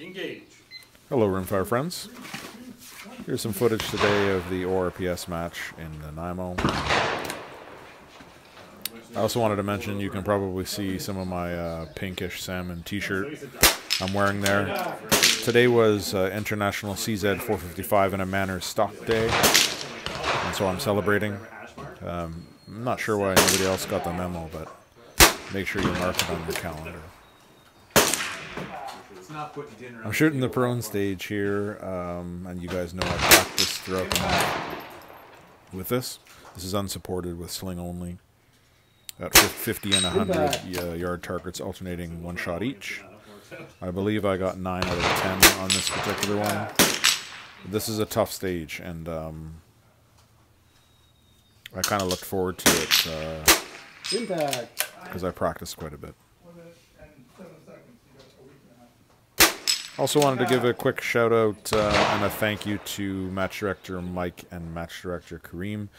Engage. Hello, Rimfire friends. Here's some footage today of the ORPS match in Nanaimo. I also wanted to mention you can probably see some of my pinkish salmon t-shirt I'm wearing there. Today was International CZ 455 in a Manor Stock Day, and so I'm celebrating. I'm not sure why nobody else got the memo, but make sure you mark it on your calendar. I'm shooting the prone stage here, and you guys know I practice throughout the month with this. This is unsupported with sling only. At 50 and 100 yard targets alternating one shot each. I believe I got 9 out of 10 on this particular one. This is a tough stage, and I kind of looked forward to it because I practiced quite a bit. Also wanted to give a quick shout out and a thank you to match director Mike and match director Kareem.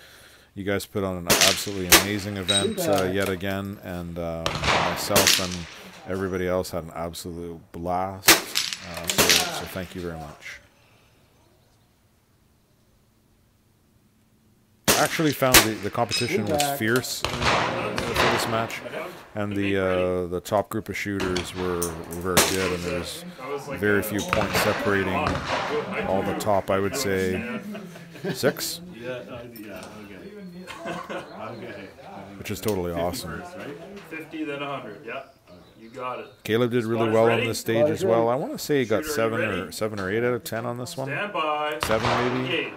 You guys put on an absolutely amazing event yet again, and myself and everybody else had an absolute blast. So thank you very much. I actually found the competition was fierce for this match, and the top group of shooters were very good, and there was very few points separating all the top. I would say 6. Which is totally awesome. 50, then 100. Yeah, you got it. Caleb did really well on this stage as well. I want to say he got 7 or 8 out of 10 on this one. Stand by. 7 maybe.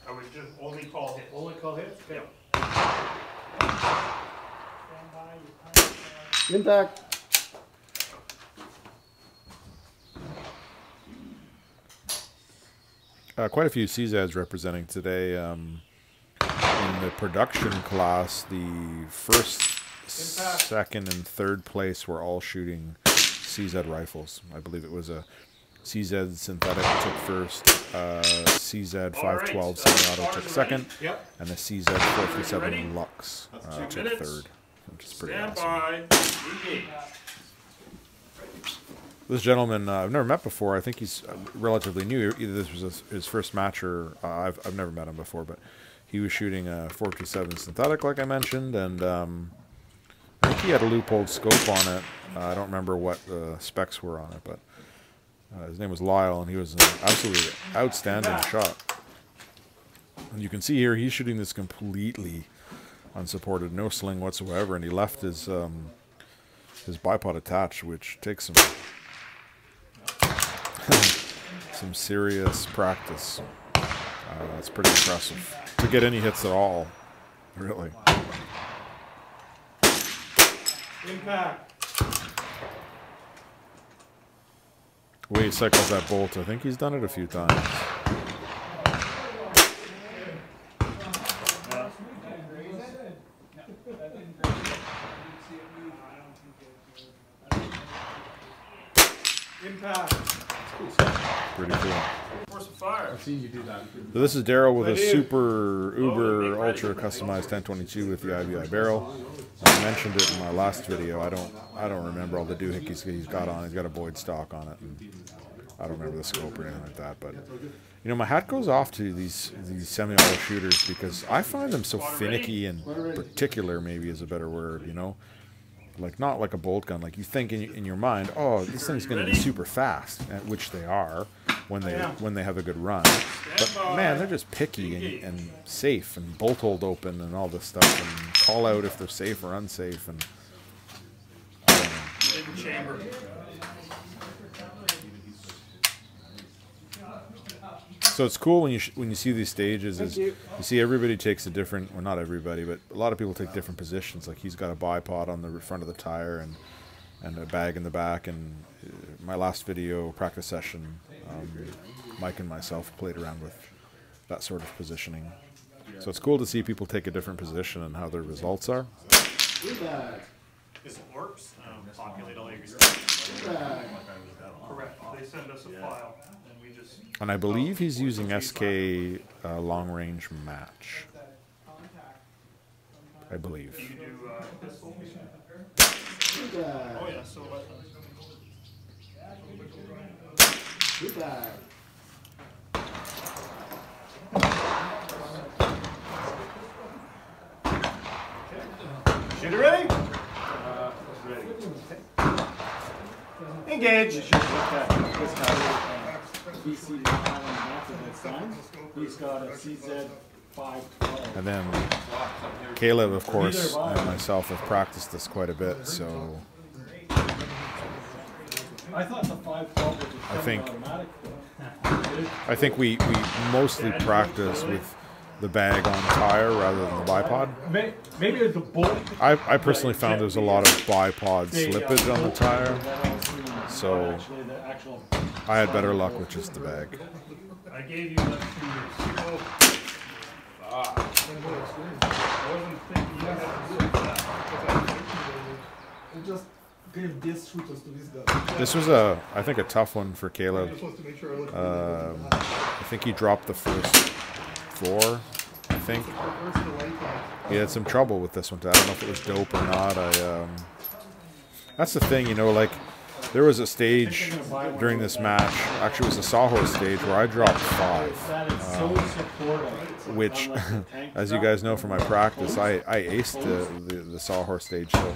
I would just only call hits. Only call hits? Okay. Impact. Quite a few CZs representing today. In the production class, the first, second, and third place were all shooting CZ rifles. I believe it was a CZ synthetic took first, CZ 512 semi-auto took second, and the CZ 437 Lux took third, which is pretty awesome. This gentleman I've never met before. I think he's relatively new. Either this was his first match, or I've never met him before, but he was shooting a 427 synthetic, like I mentioned, and I think he had a loophole scope on it. I don't remember what the specs were on it, but his name was Lyle, and he was an absolutely outstanding shot. And you can see here he's shooting this completely unsupported, no sling whatsoever, and he left his bipod attached, which takes some serious practice. It's pretty impressive to get any hits at all, really. Impact. The way he cycles that bolt, I think he's done it a few times. Impact. Pretty cool. Force of fire. I've seen you do that. So this is Daryl with a super uber ultra customized 1022 with the IBI barrel. I mentioned it in my last video. I don't remember all the doohickeys he's got on. He's got a Boyd stock on it, and I don't remember the scope or anything like that. But you know, my hat goes off to these semi-auto shooters because I find them so finicky and particular. Maybe is a better word. You know, like not like a bolt gun. Like you think in your mind, oh, this thing's going to be super fast, which they are when they have a good run. But man, they're just picky and safe and bolt hold open and all this stuff and call out if they're safe or unsafe, and I don't know. Chamber. So it's cool when you see these stages is you see everybody takes a different, well, not everybody, but a lot of people take different positions. Like he's got a bipod on the front of the tire and a bag in the back, and my last video practice session, Mike and myself played around with that sort of positioning. So it's cool to see people take a different position and how their results are. Is ORPS populate all your stuff? Correct. They send us a file, and we just. And I believe he's using SK long range match. I believe. Do you do pistol? Oh yeah, so what? Shooter ready? Ready. Engage. He's got a CZ512. And then Caleb, of course, and myself have practiced this quite a bit, so I thought the 512 was I think we mostly practice with the bag on tire rather than the bipod. Maybe the bolt. I personally found there's a lot of bipod slippage on the tire, so I had better luck with just the bag. I gave you left shooters. I wasn't thinking you had to do that. I just gave these shooters to this guy. This was I think a tough one for Caleb. I think he dropped the first 4. I think he had some trouble with this one. I don't know if it was dope or not. That's the thing, you know, like there was a stage during this match, actually it was a sawhorse stage, where I dropped 5, which, as you guys know from my practice, I aced the sawhorse stage. So,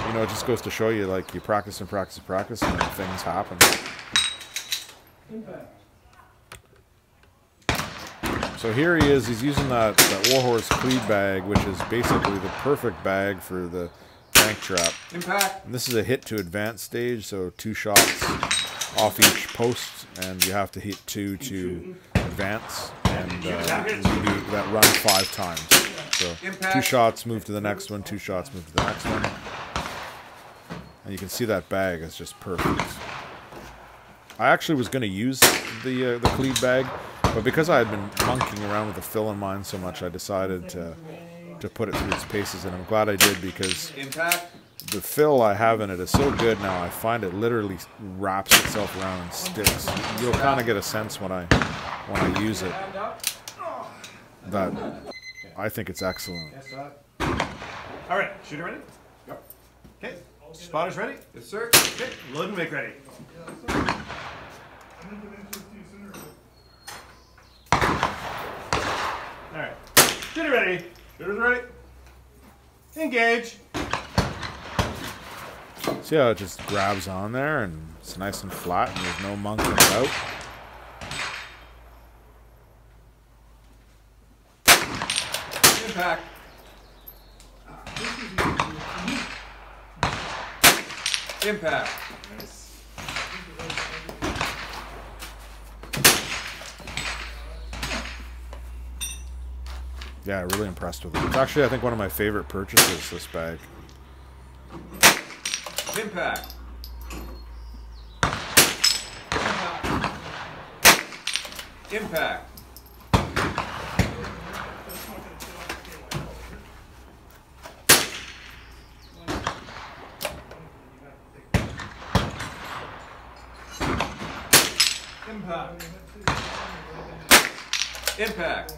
you know, it just goes to show you, like, you practice and practice and practice, and then things happen. So here he is, he's using that Warhorse cleat bag, which is basically the perfect bag for the tank trap. Impact. And this is a hit to advance stage, so 2 shots off each post, and you have to hit 2 to advance, and you do that run 5 times. So 2 shots, move to the next one, 2 shots, move to the next one. And you can see that bag is just perfect. I actually was going to use the cleat bag, but because I had been monkeying around with the fill in mine so much, I decided to put it through its paces, and I'm glad I did, because the fill I have in it is so good now. I find it literally wraps itself around and sticks. You'll kind of get a sense when I use it that I think it's excellent. All right, shooter ready? Yep. Okay, spotters ready? Yes, sir. Okay, load and make ready. All right, shooter ready. Shooters ready. Engage. See how it just grabs on there and it's nice and flat and there's no monkeying about. Impact. Impact. Yeah, really impressed with it. It's actually, I think, one of my favorite purchases, this bag. Impact. Impact. Impact. Impact.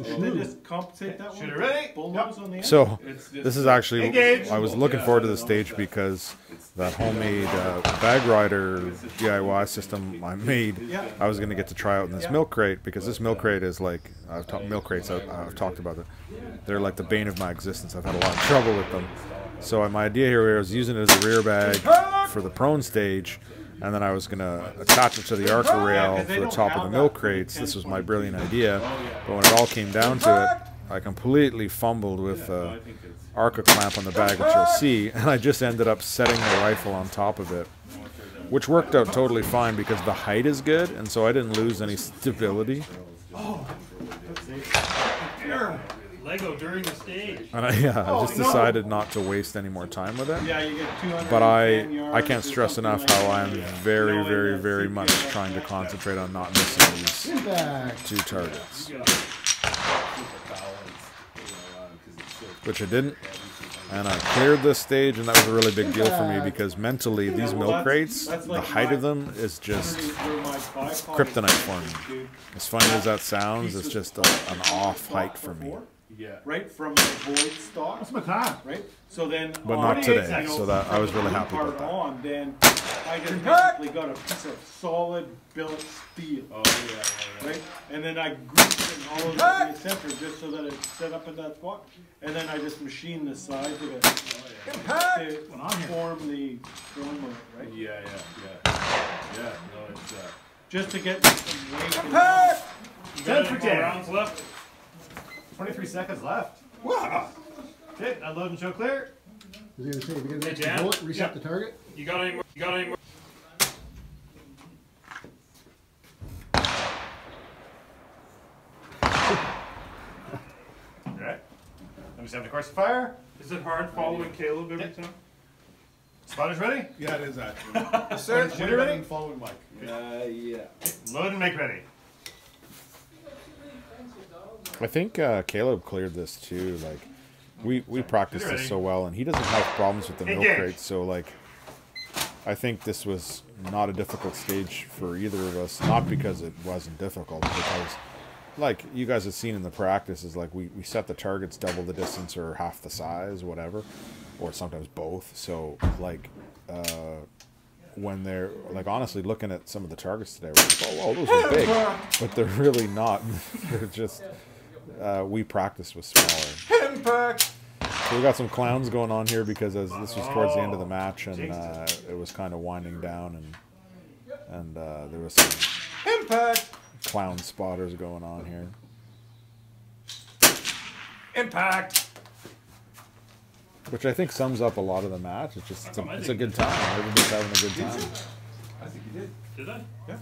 Did they just compensate that one? Shooter ready? Bullnose on the end? So, this is actually, Engage. I was looking forward to this stage because that homemade bag rider DIY system I made, I was going to get to try out in this milk crate, because this milk crate is like, milk crates, I've talked about it. They're like the bane of my existence. I've had a lot of trouble with them. So my idea here was using it as a rear bag for the prone stage, and then I was going to attach it to the Arca rail for the top of the milk crates. This was my brilliant idea, but when it all came down to it, I completely fumbled with the Arca clamp on the bag, which you'll see, and I just ended up setting the rifle on top of it, which worked out totally fine because the height is good, and so I didn't lose any stability. Lego during the stage. And I just decided not to waste any more time with it. Yeah, you get 210 But I yards can't or stress something enough like how that. I'm Yeah. very, Knowing very, that very CPS much trying to concentrate on not missing these Impact. 2 targets. Which I didn't. And I cleared this stage, and that was a really big deal for me because mentally, these milk crates, the height of them is just kryptonite for me. As funny as that sounds, it's just an off height for me. Yeah. Right from the void stock. That's my time. Right. So then, But not today. So that I was really happy about that. On, then I just basically got a piece of solid billet steel. Oh yeah. Right. And then I grouped it in all of the center just so that it set up in that spot. And then I just machined the size of it to form the formula. Right. Yeah. No, it's Just to get some weight. You 10 got for any 10. more rounds left? 23 seconds left. Wow. Okay, unload and show clear. I was going to say, because Hey, it's Dan? a bullet, reset Yeah. the target. You got any more? You got any more? Alright. Let me set the course of fire. Is it hard following Caleb every time? Spotters ready? Yeah, it is actually. Sir, shooter ready? Following Mike. Yeah. Load and make ready. I think Caleb cleared this too. Like, we practiced this so well, and he doesn't have problems with the milk Engage. crates. So like, I think this was not a difficult stage for either of us. Not because it wasn't difficult, because like you guys have seen in the practice, is like we set the targets double the distance or half the size, whatever, or sometimes both. So like, when they're like, honestly looking at some of the targets today, we're like, oh, those are big, but they're really not. They're just we practice with smaller. Impact! So we got some clowns going on here because as this was towards the end of the match, and it was kind of winding down, and there was some Impact! clown spotters going on here. Impact! Which I think sums up a lot of the match. It's just it's a good time. Everybody's having a good time. I think you did. Did I? Yeah.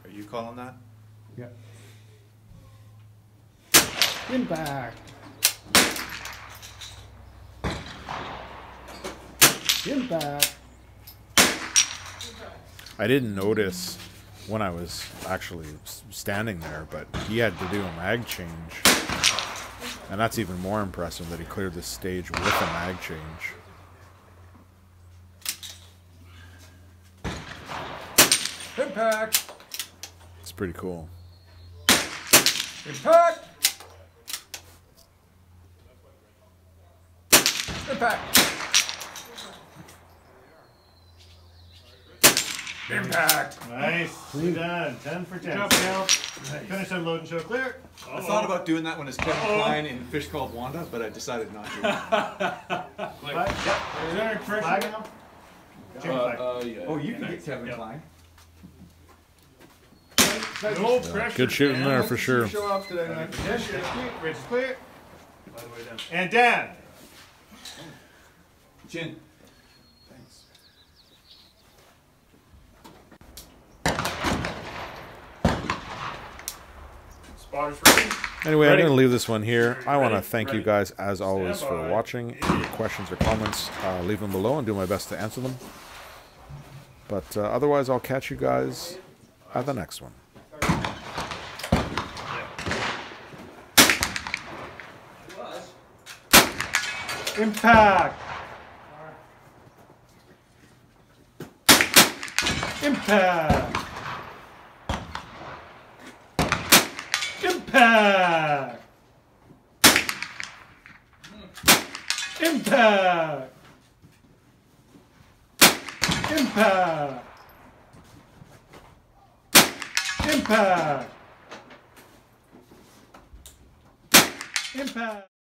Are you calling that? Yeah. Impact. Impact. I didn't notice when I was actually standing there, but he had to do a mag change. And that's even more impressive that he cleared this stage with a mag change. Impact! It's pretty cool. Impact! Impact! Impact! Nice. We're done. 10 for 10. Good job, Cal. Finish unload and show clear. I thought about doing that when it's Kevin Klein in Fish Called Wanda, but I decided not to. Flag. Yep. Is there a flag now? Change flag. Yeah. Oh, you can get Kevin Klein. No pressure. Good shooting Dan. there for sure. Show up today, man. Ridge is clear. And Dan. Chin. Spotters ready? Anyway, I'm Ready? going to leave this one here. I want to Ready? thank you Ready. guys, as always, Stand for by. watching. If you have questions or comments, leave them below and do my best to answer them. But otherwise, I'll catch you guys at the next one. Impact! Impact! Impact! Impact! Impact! Impact! Impact!